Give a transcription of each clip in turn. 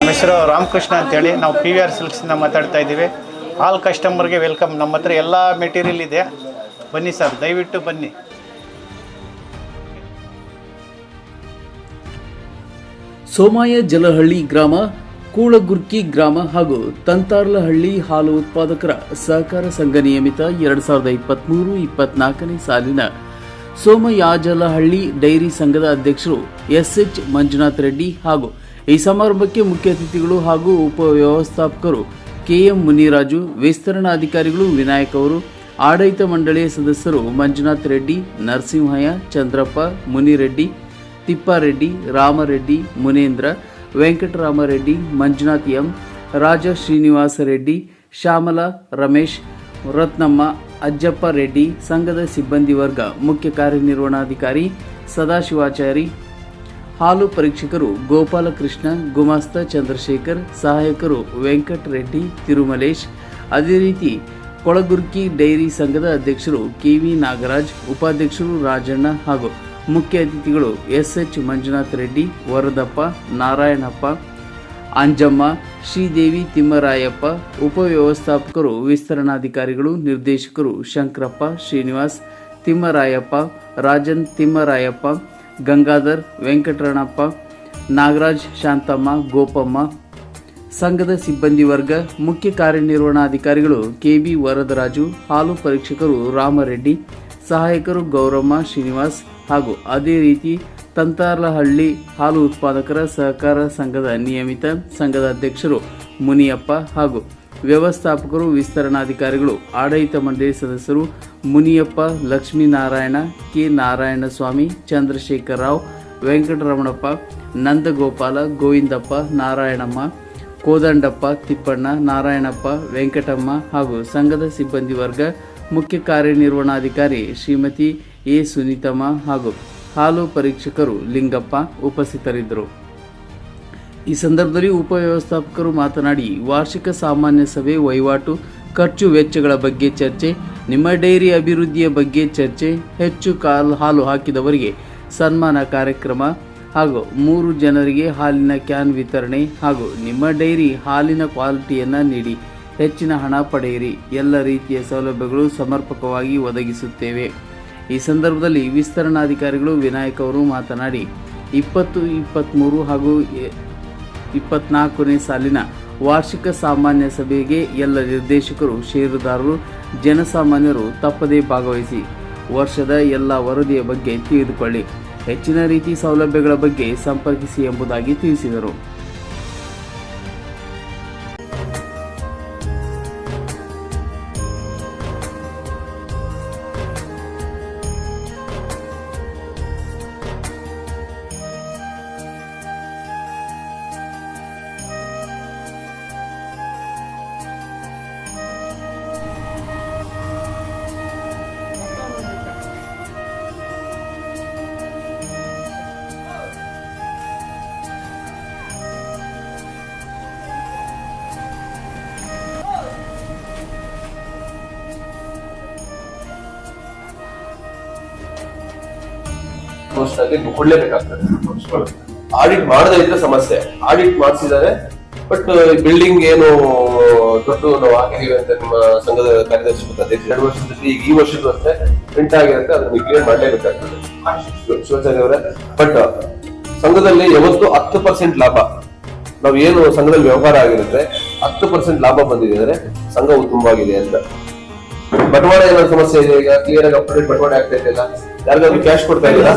ಹೆಸರು ರಾಮಕೃಷ್ಣ ಅಂತೇಳಿ ನಾವು PVR ಸಿಲ್ಕ್ಸಿಂದ ಮಾತಾಡ್ತಾ ಇದ್ದೀವಿ. ಆಲ್ ಕಸ್ಟಮರ್ಗೆ ವೆಲ್ಕಮ್. ನಮ್ಮ ಹತ್ರ ಎಲ್ಲ ಮೆಟೀರಿಯಲ್ ಇದೆ, ಬನ್ನಿ ಸರ್, ದಯವಿಟ್ಟು ಬನ್ನಿ. ಸೋಮಾಯ ಜಲಹಳ್ಳಿ ಗ್ರಾಮ, ಕೂಳಗುರ್ಕಿ ಗ್ರಾಮ ಹಾಗೂ ತಂತಾರ್ಲಹಳ್ಳಿ ಹಾಲು ಉತ್ಪಾದಕರ ಸಹಕಾರ ಸಂಘ ನಿಯಮಿತ 2023-24ನೇ ಸಾಲಿನ ಸೋಮಯಾಜಲಹಳ್ಳಿ ಡೈರಿ ಸಂಘದ ಅಧ್ಯಕ್ಷರು SH ಮಂಜುನಾಥ್ ರೆಡ್ಡಿ ಹಾಗೂ ಈ ಸಮಾರಂಭಕ್ಕೆ ಮುಖ್ಯ ಅತಿಥಿಗಳು ಹಾಗೂ ಉಪವ್ಯವಸ್ಥಾಪಕರು KM ಮುನಿರಾಜು, ವಿಸ್ತರಣಾಧಿಕಾರಿಗಳು ವಿನಾಯಕ್ ಅವರು, ಆಡಳಿತ ಮಂಡಳಿಯ ಸದಸ್ಯರು ಮಂಜುನಾಥ್ ರೆಡ್ಡಿ, ನರಸಿಂಹಯ್ಯ, ಚಂದ್ರಪ್ಪ, ಮುನಿರೆಡ್ಡಿ, ತಿಪ್ಪಾರೆಡ್ಡಿ, ರಾಮರೆಡ್ಡಿ, ಮುನೇಂದ್ರ, ವೆಂಕಟರಾಮರೆಡ್ಡಿ, ಮಂಜುನಾಥ್ ಎಂ, ರಾಜ ಶ್ರೀನಿವಾಸ ರೆಡ್ಡಿ, ಶ್ಯಾಮಲಾ, ರಮೇಶ್, ರತ್ನಮ್ಮ, ಅಜ್ಜಪ್ಪ ರೆಡ್ಡಿ, ಸಂಘದ ಸಿಬ್ಬಂದಿ ವರ್ಗ, ಮುಖ್ಯ ಕಾರ್ಯನಿರ್ವಹಣಾಧಿಕಾರಿ ಸದಾಶಿವಾಚಾರಿ, ಹಾಲು ಪರೀಕ್ಷಕರು ಗೋಪಾಲಕೃಷ್ಣ, ಗುಮಾಸ್ತ ಚಂದ್ರಶೇಖರ್, ಸಹಾಯಕರು ವೆಂಕಟ್ ರೆಡ್ಡಿ, ತಿರುಮಲೇಶ್, ಅದೇ ರೀತಿ ಕೊಳಗುರ್ಕಿ ಡೈರಿ ಸಂಘದ ಅಧ್ಯಕ್ಷರು KV ನಾಗರಾಜ್, ಉಪಾಧ್ಯಕ್ಷರು ರಾಜಣ್ಣ ಹಾಗೂ ಮುಖ್ಯ ಅತಿಥಿಗಳು SH ಮಂಜುನಾಥ್ ರೆಡ್ಡಿ, ವರದಪ್ಪ, ನಾರಾಯಣಪ್ಪ, ಅಂಜಮ್ಮ, ಶ್ರೀದೇವಿ, ತಿಮ್ಮರಾಯಪ್ಪ, ಉಪವ್ಯವಸ್ಥಾಪಕರು ವಿಸ್ತರಣಾಧಿಕಾರಿಗಳು ನಿರ್ದೇಶಕರು ಶಂಕರಪ್ಪ, ಶ್ರೀನಿವಾಸ್, ತಿಮ್ಮರಾಯಪ್ಪ, ರಾಜನ್, ತಿಮ್ಮರಾಯಪ್ಪ, ಗಂಗಾಧರ್, ವೆಂಕಟರಮಣಪ್ಪ, ನಾಗರಾಜ್, ಶಾಂತಮ್ಮ, ಗೋಪಮ್ಮ, ಸಂಘದ ಸಿಬ್ಬಂದಿ ವರ್ಗ, ಮುಖ್ಯ ಕಾರ್ಯನಿರ್ವಹಣಾಧಿಕಾರಿಗಳು KB ವರದರಾಜು, ಹಾಲು ಪರೀಕ್ಷಕರು ರಾಮರೆಡ್ಡಿ, ಸಹಾಯಕರು ಗೌರಮ್ಮ, ಶ್ರೀನಿವಾಸ್ ಹಾಗೂ ಅದೇ ರೀತಿ ತಂತಾರ್ಲಹಳ್ಳಿ ಹಾಲು ಉತ್ಪಾದಕರ ಸಹಕಾರ ಸಂಘದ ನಿಯಮಿತ ಸಂಘದ ಅಧ್ಯಕ್ಷರು ಮುನಿಯಪ್ಪ ಹಾಗೂ ವ್ಯವಸ್ಥಾಪಕರು ವಿಸ್ತರಣಾಧಿಕಾರಿಗಳು ಆಡಳಿತ ಮಂಡಳಿ ಸದಸ್ಯರು ಮುನಿಯಪ್ಪ, ಲಕ್ಷ್ಮೀನಾರಾಯಣ, K ನಾರಾಯಣಸ್ವಾಮಿ, ಚಂದ್ರಶೇಖರ ರಾವ್, ವೆಂಕಟರಮಣಪ್ಪ, ನಂದಗೋಪಾಲ, ಗೋವಿಂದಪ್ಪ, ನಾರಾಯಣಮ್ಮ, ಕೋದಂಡಪ್ಪ, ತಿಪ್ಪಣ್ಣ, ನಾರಾಯಣಪ್ಪ, ವೆಂಕಟಮ್ಮ ಹಾಗೂ ಸಂಘದ ಸಿಬ್ಬಂದಿ ವರ್ಗ, ಮುಖ್ಯ ಕಾರ್ಯನಿರ್ವಹಣಾಧಿಕಾರಿ ಶ್ರೀಮತಿ A ಸುನೀತಮ್ಮ ಹಾಗೂ ಹಾಲು ಪರೀಕ್ಷಕರು ಲಿಂಗಪ್ಪ ಉಪಸ್ಥಿತರಿದ್ದರು. ಈ ಸಂದರ್ಭದಲ್ಲಿ ಉಪವ್ಯವಸ್ಥಾಪಕರು ಮಾತನಾಡಿ, ವಾರ್ಷಿಕ ಸಾಮಾನ್ಯ ಸಭೆ, ವಹಿವಾಟು, ಖರ್ಚು ವೆಚ್ಚಗಳ ಬಗ್ಗೆ ಚರ್ಚೆ, ನಿಮ್ಮ ಡೈರಿ ಅಭಿವೃದ್ಧಿಯ ಬಗ್ಗೆ ಚರ್ಚೆ, ಹೆಚ್ಚು ಹಾಲು ಹಾಕಿದವರಿಗೆ ಸನ್ಮಾನ ಕಾರ್ಯಕ್ರಮ ಹಾಗೂ 3 ಜನರಿಗೆ ಹಾಲಿನ ಕ್ಯಾನ್ ವಿತರಣೆ ಹಾಗೂ ನಿಮ್ಮ ಡೈರಿ ಹಾಲಿನ ಕ್ವಾಲಿಟಿಯನ್ನು ನೀಡಿ ಹೆಚ್ಚಿನ ಹಣ ಪಡೆಯಿರಿ, ಎಲ್ಲ ರೀತಿಯ ಸೌಲಭ್ಯಗಳು ಸಮರ್ಪಕವಾಗಿ ಒದಗಿಸುತ್ತೇವೆ. ಈ ಸಂದರ್ಭದಲ್ಲಿ ವಿಸ್ತರಣಾಧಿಕಾರಿಗಳು ವಿನಾಯಕ್ ಅವರು ಮಾತನಾಡಿ, 20, 23 ಹಾಗೂ 24ನೇ ಸಾಲಿನ ವಾರ್ಷಿಕ ಸಾಮಾನ್ಯ ಸಭೆಗೆ ಎಲ್ಲ ನಿರ್ದೇಶಕರು, ಷೇರುದಾರರು, ಜನಸಾಮಾನ್ಯರು ತಪ್ಪದೇ ಭಾಗವಹಿಸಿ ವರ್ಷದ ಎಲ್ಲ ವರದಿಯ ಬಗ್ಗೆ ತಿಳಿದುಕೊಳ್ಳಿ, ಹೆಚ್ಚಿನ ರೀತಿ ಸೌಲಭ್ಯಗಳ ಬಗ್ಗೆ ಸಂಪರ್ಕಿಸಿ ಎಂಬುದಾಗಿ ತಿಳಿಸಿದರು. ಕೊಡ್ಲೇಬೇಕಾಗ್ತದೆ. ಆಡಿಟ್ ಮಾಡದೇ ಇದ್ರೆ ಸಮಸ್ಯೆ. ಆಡಿಟ್ ಮಾಡಿಸಿದ್ದಾರೆ, ಬಟ್ ಬಿಲ್ಡಿಂಗ್ ಏನು ದೊಡ್ಡ ನಾವು ಹಾಕಿದೀವಿ ಅಂತ ನಿಮ್ಮ ಸಂಘದ ಕಾರ್ಯದರ್ಶಿ ಅಧ್ಯಕ್ಷ 2 ವರ್ಷದಲ್ಲಿ ಈಗ ಈ ವರ್ಷದ ಅಷ್ಟೇ ಪ್ರಿಂಟ್ ಆಗಿರುತ್ತೆ, ಅದನ್ನ ಕ್ಲಿಯರ್ ಮಾಡಲೇಬೇಕಾಗ್ತದೆ ಶಿವಾಚಾರ್ಯ ಅವರೇ. ಬಟ್ ಸಂಘದಲ್ಲಿ ಯಾವತ್ತು 10% ಲಾಭ, ನಾವು ಏನು ಸಂಘದಲ್ಲಿ ವ್ಯವಹಾರ ಆಗಿರುತ್ತೆ 10% ಲಾಭ ಬಂದಿದೆ ಅಂದ್ರೆ ಸಂಘ ಉತ್ತಮವಾಗಿದೆ ಅಂತ. ಬಂಡವಾಳ ಏನಾದ್ರು ಸಮಸ್ಯೆ ಇದೆ, ಈಗ ಕ್ಲಿಯರ್ ಆಗಿ ಅಪ್ಡೇಟ್ ಬಂಡವಾಳ ಆಗ್ತಾ ಇದೆಯಲ್ಲ, ಯಾರಿಗಾದ್ರು ಕ್ಯಾಶ್ ಕೊಡ್ತಾ ಇದ್ದೀರಾ?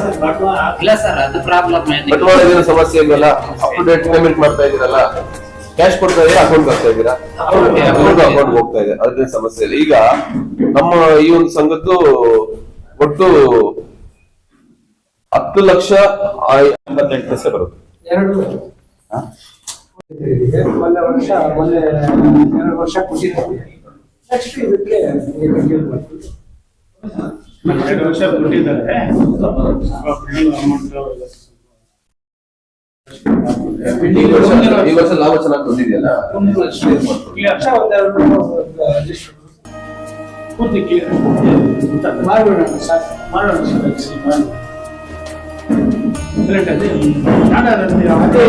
ಬಂಡವಾಳ ಏನೋ ಸಮಸ್ಯೆ ಇಲ್ವಲ್ಲ, ಅಪ್ ಟು ಡೇಟ್ ಪೇಮೆಂಟ್ ಮಾಡ್ತಾ ಇದೀರಲ್ಲ, ಕ್ಯಾಶ್ ಕೊಡ್ತಾ ಇದೀರಾ, ಅಕೌಂಟ್ ಬರ್ತಾ ಇದೀರಾ? ಅಕೌಂಟ್ ಹೋಗ್ತಾ ಇದೆ, ಅದ್ರ ಸಮಸ್ಯೆ ಇಲ್ಲ. ಈಗ ನಮ್ಮ ಈ ಒಂದು ಸಂಘದ್ದು ಒಟ್ಟು 10,88,000 ಬರುತ್ತೆ. ಮೊನ್ನೆ ವರ್ಷ ಕೊಟ್ಟಿದ್ದೀವಿ. ನೆಕ್ಸ್ಟ್ ಇದಕ್ಕೆ 2 ವರ್ಷ ಕೊಟ್ಟಿದ್ದಾರೆ. ಈ ವರ್ಷ ಲಾಭ ಚೆನ್ನಾಗಿ ಬಂದಿದೆಯಲ್ಲ, ಪೂರ್ತಿ ಕ್ಲಿಯರ್ ಮಾಡೋಣ ಸರ್, ಮಾಡೋಣ ಸರ್. ಅದೇ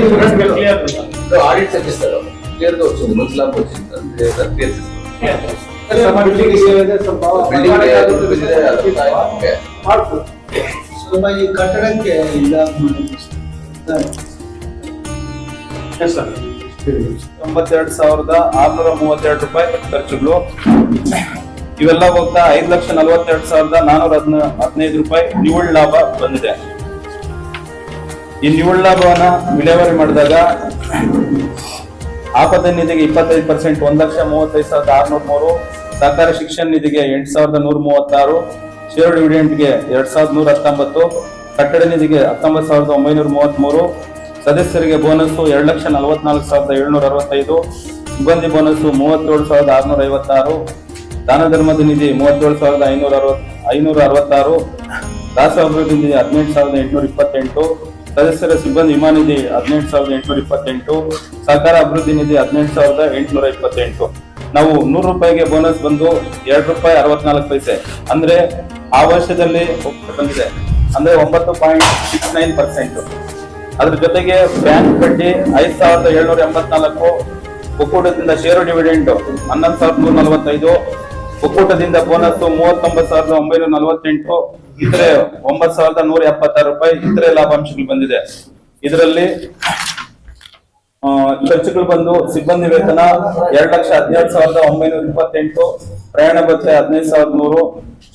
ಕ್ಲಿಯರ್ ఆడిట్ చేపిస్తాడు క్లియర్ గా వచ్చింది మంచి లాభం వచ్చింది అంటే క్లియర్ చేస్తాడు బిల్డింగ్ ಸ್ವಲ್ಪ ಮಾಡ್ಬೋದು. ಸ್ವಲ್ಪ ಈ ಕಟ್ಟಡಕ್ಕೆ ಇಲ್ಲ ಸರ್ 92,632 ರೂಪಾಯಿ ಖರ್ಚುಗಳು. ಇವೆಲ್ಲ ಹೋಗ್ತಾ 5,42,415 ರೂಪಾಯಿ ನಿವ್ವಳ ಲಾಭ ಬಂದಿದೆ. ಈ ನಿವ್ವಳ ಲಾಭವನ್ನ ವಿಲೇವಾರಿ ಮಾಡಿದಾಗ ಆಪದ ನಿಧಿಗೆ 25%, 1,35,603, ಸಹಕಾರಿ ಶಿಕ್ಷಣ ನಿಧಿಗೆ 8,136, ಷೇರು ಡಿವಿಡೆಂಟ್ಗೆ 2,119, ಕಟ್ಟಡ ನಿಧಿಗೆ 19,933, ಸದಸ್ಯರಿಗೆ ಬೋನಸ್ 2,44,765, ಸಿಬ್ಬಂದಿ ಬೋನಸ್ 37,656, ದಾನ ಧರ್ಮದ ನಿಧಿ 37,566, ದಾಸಾಭಿವೃದ್ಧಿ ನಿಧಿ 18,828, ಸದಸ್ಯರ ಸಿಬ್ಬಂದಿ ವಿಮಾ ನಿಧಿ 18,828, ಸಹಕಾರ ಅಭಿವೃದ್ಧಿ ನಿಧಿ 18,828. ನಾವು 100 ರೂಪಾಯಿಗೆ ಬೋನಸ್ ಬಂದು 2 ರೂಪಾಯಿ 64 ಪೈಸೆ ಅಂದ್ರೆ ಆ ವರ್ಷದಲ್ಲಿ ಬಂದಿದೆ, ಅಂದ್ರೆ 9.69%. ಅದ್ರ ಜೊತೆಗೆ ಬ್ಯಾಂಕ್ ಬಡ್ಡಿ 5,784, ಒಕ್ಕೂಟದಿಂದ ಷೇರು ಡಿವಿಡೆಂಟ್ 11,145, ಒಕ್ಕೂಟದಿಂದ ಬೋನಸ್ 39,948, ಇತರೆ 9,176 ರೂಪಾಯಿ ಇತರೆ ಲಾಭಾಂಶಗಳು ಬಂದಿದೆ. ಇದರಲ್ಲಿ ಖರ್ಚುಗಳು ಬಂದು ಸಿಬ್ಬಂದಿ ವೇತನ 2,17,928, ಪ್ರಯಾಣ ಭತ್ಯೆ 15,100,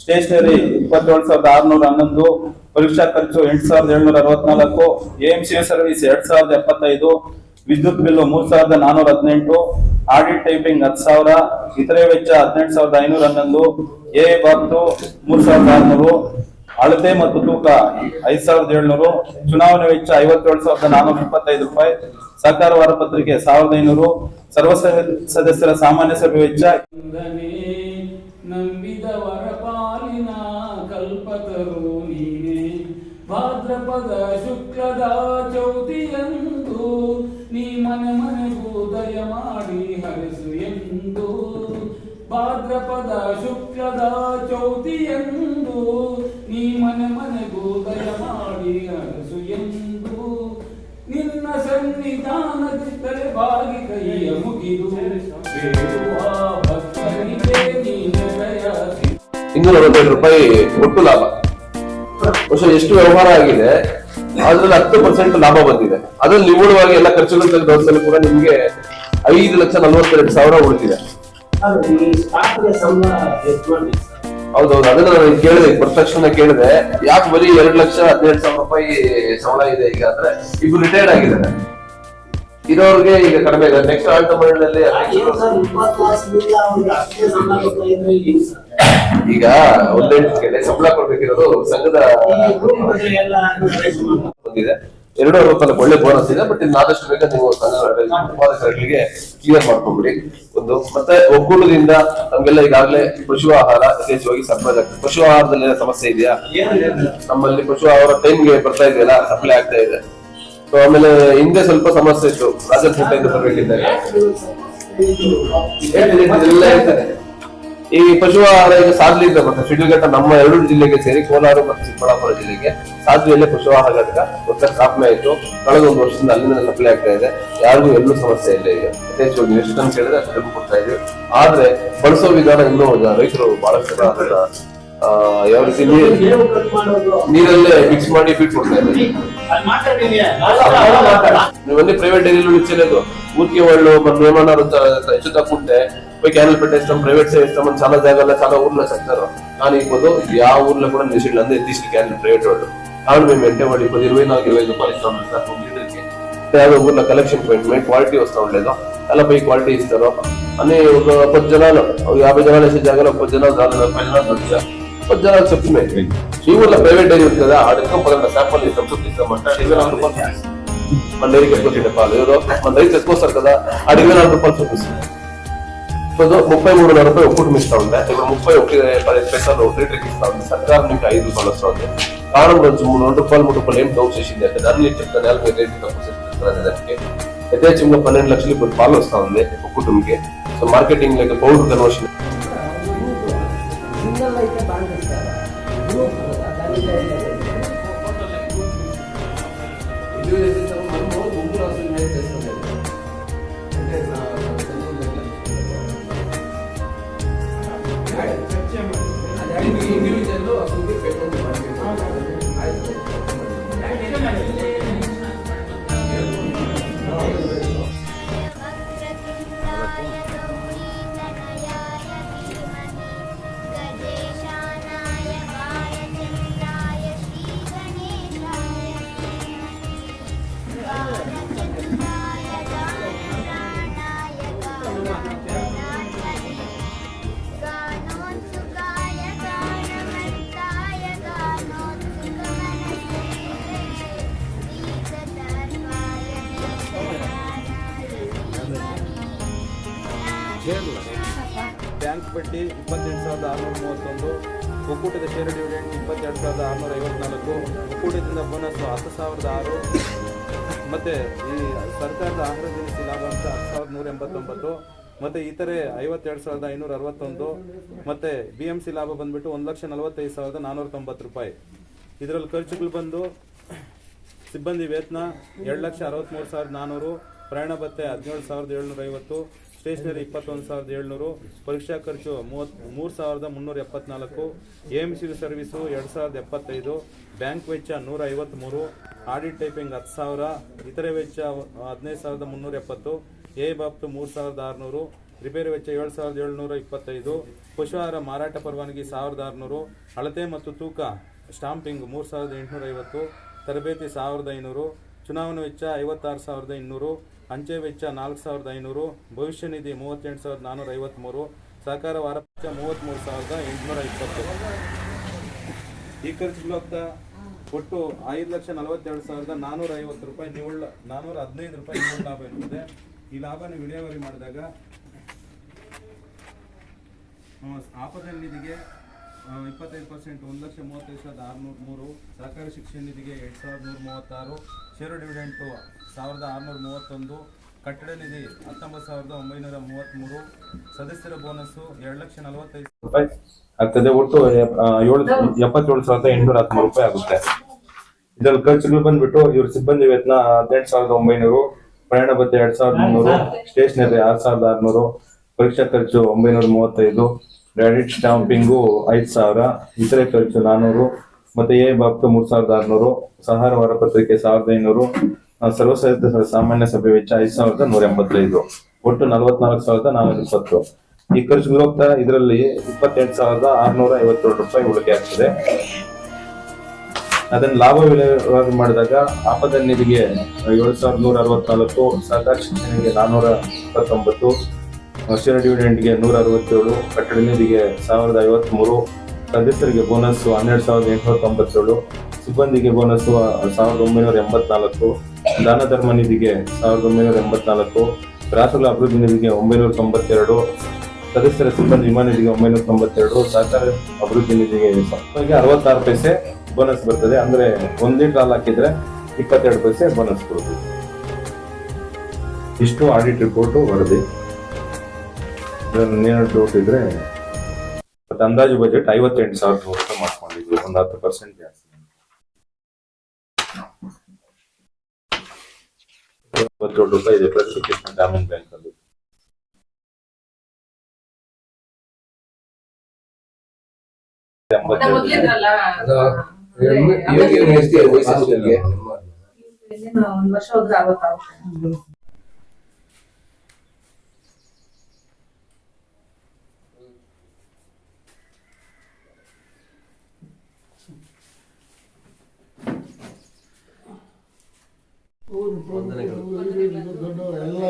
ಸ್ಟೇಷನರಿ 27,611, ಪರೀಕ್ಷಾ ಖರ್ಚು 8,764, AMC ಸರ್ವಿಸ್ 2,075, ವಿದ್ಯುತ್ ಬಿಲ್ 3,418, ಆಡಿಟ್ ಟೈಪಿಂಗ್ 10,000, ಇತರೆ ವೆಚ್ಚ 18,511, ಎ ಬಾಬ್ತು 3,600, ಅಳತೆ ಮತ್ತು ತೂಕ 5,700, ಚುನಾವಣೆ ವೆಚ್ಚ 57,425 ರೂಪಾಯಿ, ಸಹಕಾರ ವಾರಪತ್ರಿಕೆ 1,500, ಸರ್ವ ಸದಸ್ಯರ ಸಾಮಾನ್ಯ ಸಭೆ ವೆಚ್ಚ. ನಂಬಿದವರ ಪಾಲಿನ ಕಲ್ಪತರು ನೀನೆ, ಭಾದ್ರಪದ ಶುಕ್ಲದ ಚೌತಿಯಂದು ನೀ ಮನೆ ಮನೆಗೂ ದಯ ಮಾಡಿ ಹರಿಸು ಎಂದು, ಭಾದ್ರಪದ ಶುಕ್ಲದ ಚೌತಿಯಂದು ನೀ ಮನೆ ಮನೆಗೂ ದಯ ಮಾಡಿ ಹರಿಸು ಎಂದು, ನಿನ್ನ ಸನ್ನಿಧಾನದಿದ್ದರೆ ಬಾಗಿ ಕೈಯ ಮುಗಿದು ಬೇಡುವ ಭಕ್ತರಿಗೆ ನೀನು ದಯಾಸಿ. 247 ರೂಪಾಯಿ ಒಟ್ಟು ಲಾಭ. ಬಹುಶಃ ಎಷ್ಟು ವ್ಯವಹಾರ ಆಗಿದೆ ಅದ್ರಲ್ಲಿ 10% ಲಾಭ ಬಂದಿದೆ. ಅದ್ರಲ್ಲಿ ನಿವ್ವಳವಾಗಿ ಎಲ್ಲ ಖರ್ಚುಗಳು ತೆಗೆದು ಕೂಡ ನಿಮ್ಗೆ 5,42,000 ಉಳಿದಿದೆ. ಈ ಸ್ಟಾಫ್ಗೆ ಸಂಬಳ ಎಷ್ಟು ಮಾಡಿ ಹೌದೌದು, ಅದನ್ನ ನಾನು ಕೇಳಿದೆ, ತಕ್ಷಣ ಕೇಳಿದೆ ಯಾಕೆ ಬರೀ 2,12,000 ರೂಪಾಯಿ ಸಂಬಳ ಇದೆ ಈಗ ಅಂದ್ರೆ, ಇಬ್ರು ರಿಟೈರ್ಡ್ ಆಗಿದ್ದಾರೆ, ಇರೋರ್ಗೆ ಈಗ ಕಡಿಮೆ ಇದೆ. ನೆಕ್ಸ್ಟ್ ಆಡಳಿತ ಮಂಡಳಿಯಲ್ಲಿ ಈಗ ಒಂದೇ ಸಂಬಳ ಕೊಡ್ಬೇಕಿರೋದು ಸಂಘದ ಬಂದಿದೆ. 2 ರೂಪಾಯಿ ಒಳ್ಳೆ ಬೋನಸ್ ಇದೆ. ಬಟ್ ಇನ್ನು ಆದಷ್ಟು ಬೇಗ ನೀವು ಉತ್ಪಾದಕರಿಗೆ ಕ್ಲಿಯರ್ ಮಾಡ್ಕೊಂಡ್ಬಿಡಿ. ಒಂದು ಮತ್ತೆ ಒಕ್ಕೂಟದಿಂದ ನಮ್ಗೆಲ್ಲ ಈಗಾಗಲೇ ಪಶು ಆಹಾರ ಯಥೇಚ್ಛವಾಗಿ ಸಪ್ಲೈ ಆಗ್ತದೆ. ಪಶು ಆಹಾರದಲ್ಲಿ ಏನೋ ಸಮಸ್ಯೆ ಇದೆಯಾ? ನಮ್ಮಲ್ಲಿ ಪಶು ಆಹಾರ ಟೈಮ್ಗೆ ಬರ್ತಾ ಇದೆಯಲ್ಲ, ಸಪ್ಲೈ ಆಗ್ತಾ ಇದೆ. ಸೊ ಆಮೇಲೆ ಹಿಂದೆ ಸ್ವಲ್ಪ ಸಮಸ್ಯೆ ಇತ್ತು, ರಾಜಪೇಟೆಯಿಂದ ಬರಬೇಕಿದ್ದಾಗ ಎಲ್ಲ ಇರ್ತದೆ. ಈ ಪಶು ಆಹಾರ ಈಗ ಸಾದ್ಲಿಯಿಂದ ಬರ್ತದೆ. ಶಿಡ್ಲಘಟ್ಟ ನಮ್ಮ 2 ಜಿಲ್ಲೆಗೆ ಸೇರಿ ಕೋಲಾರ ಮತ್ತು ಚಿಕ್ಕಬಳ್ಳಾಪುರ ಜಿಲ್ಲೆಗೆ ಸಾದ್ಲಿಯಲ್ಲೇ ಪಶು ಆಹಾರ ಘಟಕ ಹೊಸ ಸ್ಥಾಪನೆ ಆಯಿತು. ಕಳೆದ 1 ವರ್ಷದಿಂದ ಅಲ್ಲಿಂದ ಸಪ್ಲೈ ಆಗ್ತಾ ಇದೆ. ಯಾರಿಗೂ ಎಲ್ಲೂ ಸಮಸ್ಯೆ ಇಲ್ಲ. ಈಗ ಯಥೇಚ್ಛವಾಗಿ ನೀವು ಎಷ್ಟು ಅಂತ ಕೇಳಿದ್ರೆ ಅಷ್ಟು ಕೊಡ್ತಾ ಇದೀವಿ. ಆದ್ರೆ ಬಳಸೋ ವಿಧಾನ ಇನ್ನೂ ರೈತರು ಬಹಳಷ್ಟು ಯಾವ ರೀತಿ ನೀರಲ್ಲೇ ಮಿಕ್ಸ್ ಮಾಡಿ ಫೀಡ್ ಕೊಡ್ತಾ ಇದ್ದಾರೆ. ನೀವన్నీ ప్రైవేట్ డైరీలు ఇచ్చలేదు. ఊరికి వాళ్ళు మన ఏమన్నా ಹೆಚ್ಚು తక్కువంటే పోయి క్యానల్ పెట్టేస్తాం, ప్రైవేట్ సే ఇస్తామని చాలా జాగాల్లో చాలా ఊర్లో చెప్తారు. కానీ ఇప్పుడు ఆ ఊర్లో కూడా నిషేధులు అందరూ తీసి క్యానల్ ప్రైవేట్ వాళ్ళు కాబట్టి మేము అంటే వాళ్ళు ఇప్పుడు 24-25 రూపాయలు ఇస్తా ఉంటారు సార్ లీటర్కి. యాభై ఊర్లో కలెక్షన్ పాయింట్ మేము క్వాలిటీ వస్తూ ఉండలేదు, అలా పోయి క్వాలిటీ ఇస్తారు అని ఒక 10 జనాలు 50 జనాలు వేసే జాగాలో 10 జనాలు 40 జనాలు వచ్చారు. 10 జనాలు చెప్తున్నాయి ఈ ఊర్లో ప్రైవేట్ డైరీ ఉంది కదా, ఆడికి 10 శాంపుల్ ఇస్తాం చూపిస్తామంటే 24 రూపాయలు మన డైరీకి ఎక్కువ తింటే పాలు ఎవరో మన రైతు ఎక్కువ వస్తారు కదా, 24 రూపాయలు చూపిస్తుంది. ఇప్పుడు 33,000 రూపాయలు ఒక్కటి ఇస్తా ఉంటాయి. ఇప్పుడు 31 పైసలు 1 లీటర్కి ఇస్తా ఉంది. సర్కారు మీకు 5 రూపాయలు వస్తూ ఉంది. కారణం కొంచెం 2 రూపాయలు 3 రూపాయలు ఏం డౌట్ చేసింది అంటే దాన్ని చెప్తాను మీరు రేటు తక్కువ చేస్తారు దానికి. యథేచ్ఛంగా 12 లక్షలు ఇప్పుడు పాలు వస్తా ఉంది ఒక కుటుంబకి. So marketing like powder conversion bank ಬಡ್ಡಿ 28,631, ಒಕ್ಕೂಟದ ಷೇರು ಡಿವಿಡೆಂಡ್ 22,654, ಒಕ್ಕೂಟದಿಂದ ಬೋನಸ್ 10,006, ಮತ್ತು ಈ ಸರ್ಕಾರದ ಆಹಾರ ದಿನಸಿ ಲಾಭ ಅಂತ 10,189, ಮತ್ತು ಇತರೆ 52,561, ಮತ್ತು BMC ಲಾಭ ಬಂದುಬಿಟ್ಟು 1,45,490 ರೂಪಾಯಿ. ಇದರಲ್ಲಿ ಖರ್ಚುಗಳು ಬಂದು ಸಿಬ್ಬಂದಿ ವೇತನ 2,63,400, ಪ್ರಯಾಣ ಭತ್ಯೆ 17,750, ಸ್ಟೇಷನರಿ 21,700, ಪರೀಕ್ಷಾ ಖರ್ಚು 3,374, AMC ಸರ್ವಿಸು 2,075, ಬ್ಯಾಂಕ್ ವೆಚ್ಚ 153, ಆಡಿಟ್ ಟೈಪಿಂಗ್ 10,000, ಇತರೆ ವೆಚ್ಚ 15,370, ಎ ಬಾಬ್ತು 3,600, ರಿಪೇರಿ ವೆಚ್ಚ 7,725, ಪಶು ಆಹಾರ ಮಾರಾಟ ಪರವಾನಗಿ 1,600, ಅಳತೆ ಮತ್ತು ತೂಕ ಸ್ಟಾಂಪಿಂಗ್ 3,850, ತರಬೇತಿ 1,500, ಚುನಾವಣಾ ವೆಚ್ಚ 56,200, ಅಂಚೆ ವೆಚ್ಚ 4,500, ಭವಿಷ್ಯ ನಿಧಿ 38,453, ಸಹಕಾರ ವಾರ ವೆಚ್ಚ 33,820. ಈ ಖರ್ಚುಗಳು ಹೋಗ್ತಾ ಒಟ್ಟು 5,42,450 ರೂಪಾಯಿ ನಿವ್ವಳ 415 ರೂಪಾಯಿ ನಿವ್ವಳ ಲಾಭ ಇರ್ತದೆ. ಈ ಲಾಭನ ವಿಲೇವಾರಿ ಮಾಡಿದಾಗ ಆಪದ ನಿಧಿಗೆ 25%, 1,35,603, ಸಹಕಾರಿ ಶಿಕ್ಷಣ ನಿಧಿಗೆ 2,136, ಷೇರು ಡಿವಿಡೆಂಟು 1,631, ಕಟ್ಟಡ ನಿಧಿ 19,933, ಸದಸ್ಯರ ಬೋನಸ್ಸು 2,45,000 ರೂಪಾಯಿ ಆಗ್ತದೆ. ಒಟ್ಟು 77,813 ರೂಪಾಯಿ ಆಗುತ್ತೆ. ಇದರಲ್ಲಿ ಖರ್ಚುಗಳು ಬಂದ್ಬಿಟ್ಟು ಇವ್ರ ಸಿಬ್ಬಂದಿ ವೇತನ 18,900, ಪ್ರಯಾಣ ಭತ್ಯೆ 2,300, ಸ್ಟೇಷನರಿ 6,600, ಪರೀಕ್ಷಾ ಖರ್ಚು 935, ಕ್ರೆಡಿಟ್ ಸ್ಟಾಂಪಿಂಗು 5,000, ಇತರೆ ಖರ್ಚು 400, ಮತ್ತೆ ಎ ಬಾಬ್ತು 3,600, ಸಹಾರ ವಾರ ಪತ್ರಿಕೆ 1,500, ಸರ್ವಸದಸ್ಯ ಸಾಮಾನ್ಯ ಸಭೆ ವೆಚ್ಚ 5,185, ಒಟ್ಟು 44,420. ಈ ಖರ್ಚುಗಳು ಹೋಗ್ತಾ ಇದರಲ್ಲಿ 28,657 ರೂಪಾಯಿ ಉಳಿಕೆ ಆಗ್ತದೆ. ಅದನ್ನ ಲಾಭ ವಿಲೇವಾರಿ ಮಾಡಿದಾಗ ಆಪದ ನಿಧಿಗೆ 7,164, ಸಹಕಾರ ಶಿಕ್ಷಣಕ್ಕೆ 429, ಷೇರು ಡಿವಿಡೆಂಡ್ಗೆ 167, ಕಟ್ಟಡ ನಿಧಿಗೆ 1,053, ಸದಸ್ಯರಿಗೆ ಬೋನಸ್ 12,897, ಸಿಬ್ಬಂದಿಗೆ ಬೋನಸ್ 1,984, ದಾನ ಧರ್ಮ ನಿಧಿಗೆ 1,984, ರಾಷ್ಟ್ರಗಳ ಅಭಿವೃದ್ಧಿ ನಿಧಿಗೆ 992, ಸದಸ್ಯರ ಸಿಬ್ಬಂದಿ ವಿಮಾ ನಿಧಿಗೆ 992, ಸಹಕಾರ ಅಭಿವೃದ್ಧಿ ನಿಧಿಗೆ 66 ಪೈಸೆ ಬೋನಸ್ ಬರ್ತದೆ. ಅಂದ್ರೆ 1 ಲೀಟರ್ ಹಾಲು ಹಾಕಿದ್ರೆ 22 ಪೈಸೆ ಬೋನಸ್ ಕೊಡ್ತೀವಿ. ಇಷ್ಟು ಆಡಿಟ್ ರಿಪೋರ್ಟ್ ವರದಿ. ಏನಾದ್ರು ಡೌಟ್ ಇದ್ರೆ ಮತ್ತೆ ಅಂದಾಜು ಬಜೆಟ್ 58,000 ರೂಪಾಯಿ ಮಾಡ್ಕೊಂಡಿದ್ವಿ, ಒಂದು 10% ಜಾಸ್ತಿ. 27 ರೂಪಾಯಿ ಇದೆ ಪ್ರತಿ ಗ್ರಾಮೀಣ ಬ್ಯಾಂಕ್ ಅಲ್ಲಿ. ಒಂದು ವರ್ಷ ಹೋದ್ರೆ ಆಗುತ್ತಾ? ಎಲ್ಲ